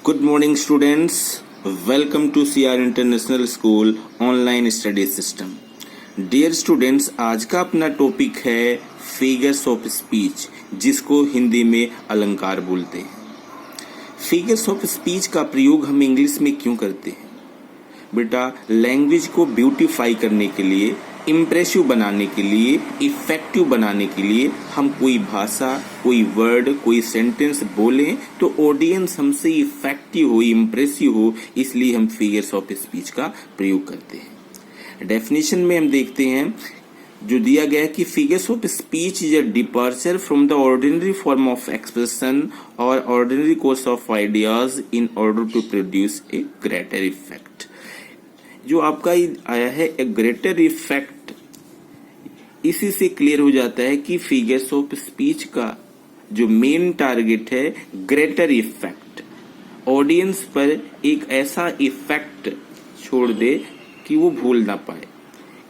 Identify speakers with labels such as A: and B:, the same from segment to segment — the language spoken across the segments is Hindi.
A: Good morning students, welcome to CR International School online study system. Dear students, आज का अपना टॉपिक है फिगर्स ऑफ स्पीच, जिसको हिंदी में अलंकार बोलते हैं। फिगर्स ऑफ स्पीच का प्रयोग हम इंग्लिश में क्यों करते हैं? बेटा, लैंग्वेज को ब्यूटीफाई करने के लिए, इम्प्रेसिव बनाने के लिए, इफेक्टिव बनाने के लिए हम कोई भाषा, कोई वर्ड, कोई सेंटेंस बोलें तो ऑडियंस हमसे इफेक्टिव हो, इम्प्रेसिव हो, इसलिए हम फिगर्स ऑफ स्पीच का प्रयोग करते हैं। डेफिनेशन में हम देखते हैं जो दिया गया है कि figures of speech is a departure from the ordinary form of expression और ordinary course of ideas in order to produce a greater effect. जो आपका आया है ए ग्रेटर इफेक्ट, इसी से क्लियर हो जाता है कि फिगर्स ऑफ स्पीच का जो मेन टारगेट है ग्रेटर इफेक्ट, ऑडियंस पर एक ऐसा इफेक्ट छोड़ दे कि वो भूल ना पाए।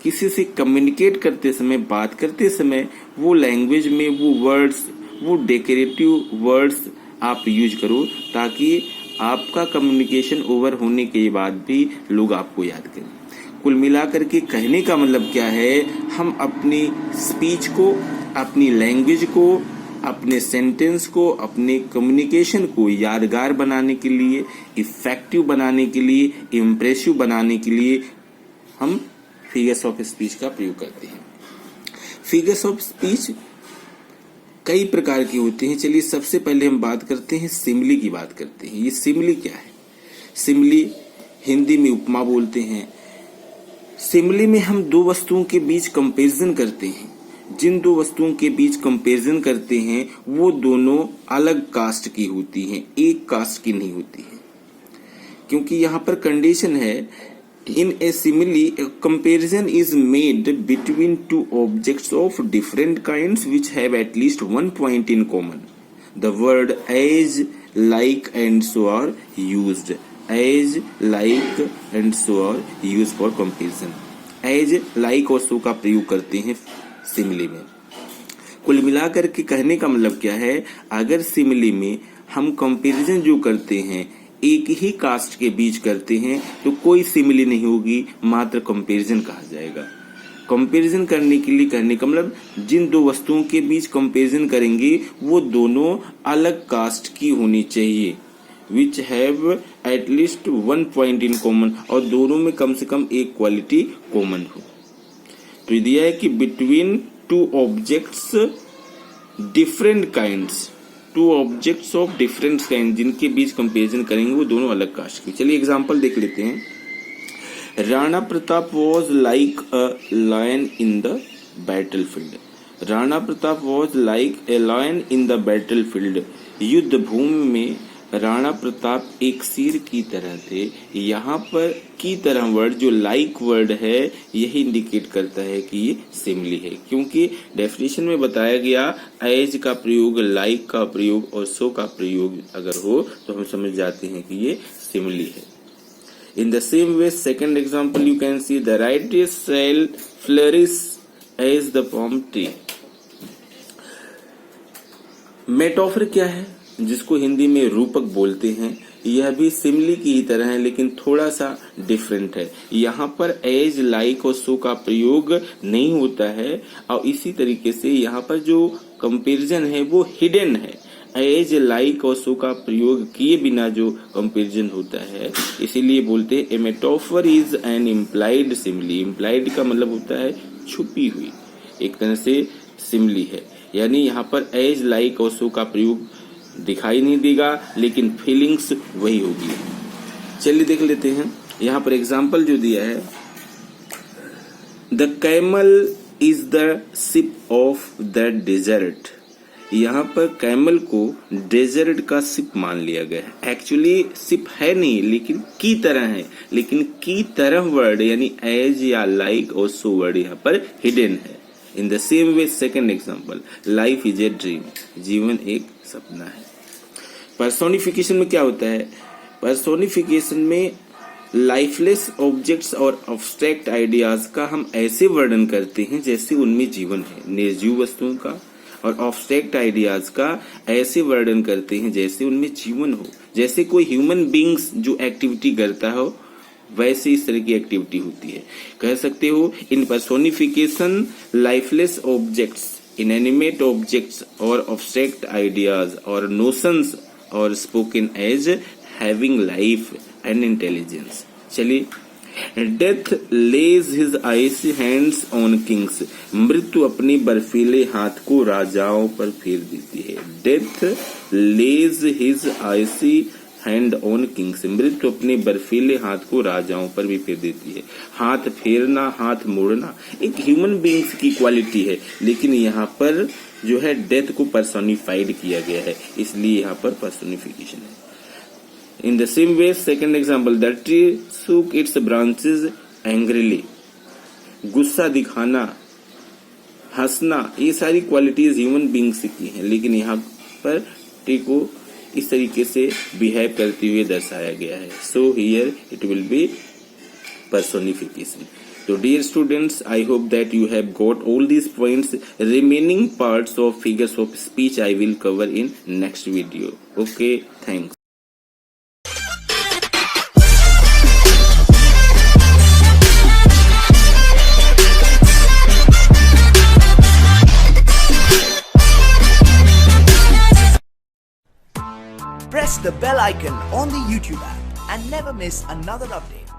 A: किसी से कम्युनिकेट करते समय, बात करते समय वो लैंग्वेज में वो वर्ड्स, वो डेकोरेटिव वर्ड्स आप यूज करो ताकि आपका कम्युनिकेशन ओवर होने के बाद भी लोग आपको याद करें। कुल मिलाकर के कहने का मतलब क्या है, हम अपनी स्पीच को, अपनी लैंग्वेज को, अपने सेंटेंस को, अपने कम्युनिकेशन को यादगार बनाने के लिए, इफेक्टिव बनाने के लिए, इम्प्रेसिव बनाने के लिए हम फिगर्स ऑफ स्पीच का प्रयोग करते हैं। फिगर्स ऑफ स्पीच कई प्रकार की होती हैं। चलिए सबसे पहले हम बात करते हैं सिमिली की बात करते हैं। ये सिमिली क्या है? सिमिली हिंदी में उपमा बोलते हैं। सिमिली में हम दो वस्तुओं के बीच कंपैरिजन करते हैं। जिन दो वस्तुओं के बीच कंपैरिजन करते हैं वो दोनों अलग कास्ट की होती हैं, एक कास्ट की नहीं होती है। क्योंकि यहाँ पर कंडीशन है, in a simile a comparison is made between two objects of different kinds which have at least one point in common. The word as, like and so are used. As, like and so are used for comparison. As, like और so का प्रयोग करते हैं सिमिली में। कुल मिलाकर के कहने का मतलब क्या है, अगर सिमिली में हम कंपैरिजन जो करते हैं एक ही कास्ट के बीच करते हैं तो कोई सिमिली नहीं होगी, मात्र कंपैरिजन कहा जाएगा। कंपैरिजन करने के लिए कहने का मतलब जिन दो वस्तुओं के बीच कंपैरिजन करेंगे वो दोनों अलग कास्ट की होनी चाहिए, which have at least one point in common, और दोनों में कम से कम एक क्वालिटी कॉमन हो। तो ये दिया है कि between two objects different kinds, two objects of different kind, जिनके बीच कंपैरिजन करेंगे वो दोनों अलग कास्ट की। चलिए एग्जांपल देख लेते हैं। Rana Pratap was like a lion in the battlefield. Rana Pratap was like a lion in the battlefield. युद्ध भूमि में राणा प्रताप एक शेर की तरह थे। यहाँ पर की तरह वर्ड, जो लाइक वर्ड है, यही इंडिकेट करता है कि ये सिमिली है, क्योंकि डेफिनेशन में बताया गया एज का प्रयोग, लाइक का प्रयोग और सो का प्रयोग अगर हो तो हम समझ जाते हैं कि ये सिमिली है। In the same way second example you can see the righteous shall flourish as the palm tree. Metaphor क्या है, जिसको हिंदी में रूपक बोलते हैं, यह भी सिमिली की ही तरह है लेकिन थोड़ा सा डिफरेंट है। यहाँ पर एज, लाइक और सो का प्रयोग नहीं होता है और इसी तरीके से यहाँ पर जो कंपैरिजन है वो हिडन है। एज, लाइक और सो का प्रयोग किए बिना जो कंपैरिजन होता है, इसीलिए बोलते हैं a metaphor is an implied simile. Implied का मतलब होता है छुपी हुई, एक तरह से सिमिली है। यानी यहाँ पर एज, लाइक और सो का प्रयोग दिखाई नहीं देगा लेकिन फीलिंग्स वही होगी। चलिए देख लेते हैं। यहाँ पर एग्जाम्पल जो दिया है, the camel is the ship of the desert. यहाँ पर कैमल को डेजर्ट का सिप मान लिया गया है। एक्चुअली सिप है नहीं लेकिन की तरह है, लेकिन की तरह वर्ड यानी एज या लाइक और सो वर्ड यहाँ पर हिडन है। In the same way second example, life is a dream. जीवन एक सपना है। पर्सोनिफिकेशन में क्या होता है, पर्सोनिफिकेशन में लाइफलेस ऑब्जेक्ट्स और अब्स्ट्रैक्ट आइडियाज का हम ऐसे वर्णन करते हैं जैसे उनमें जीवन है। निर्जीव वस्तुओं का और ऑब्स्ट्रैक्ट आइडियाज का ऐसे वर्णन करते हैं जैसे उनमें जीवन हो, जैसे कोई ह्यूमन बींग्स जो एक्टिविटी करता हो वैसे इस तरह की एक्टिविटी होती है। कह सकते हो in personification lifeless objects, inanimate objects और ऑब्स्ट्रैक्ट आइडियाज और नोशंस और spoken as having life and intelligence. चलिए, death lays his icy hands on kings, मृत्यु अपने बर्फीले हाथ को राजाओं पर फेर देती है। Death lays his icy hand on kings, मृत्यु अपने बर्फीले हाथ को राजाओं पर भी फेर देती है। हाथ फेरना, हाथ मोड़ना एक ह्यूमन बींग्स की क्वालिटी है, लेकिन यहाँ पर जो है डेथ को पर्सोनिफाइड किया गया है, इसलिए यहाँ पर पर्सोनिफिकेशन है। In the same way, second example, the tree shook its branches angrily. गुस्सा दिखाना, हंसना, ये सारी क्वालिटीज ह्यूमन बींग्स की हैं, लेकिन यहाँ पर ट्री को इस तरीके से बिहेव करते हुए दर्शाया गया है। So here it will be personification. So dear students, I hope that you have got all these points. Remaining parts of figures of speech I will cover in next video. Okay, thanks.
B: Press the bell icon on the YouTube app and never miss another update.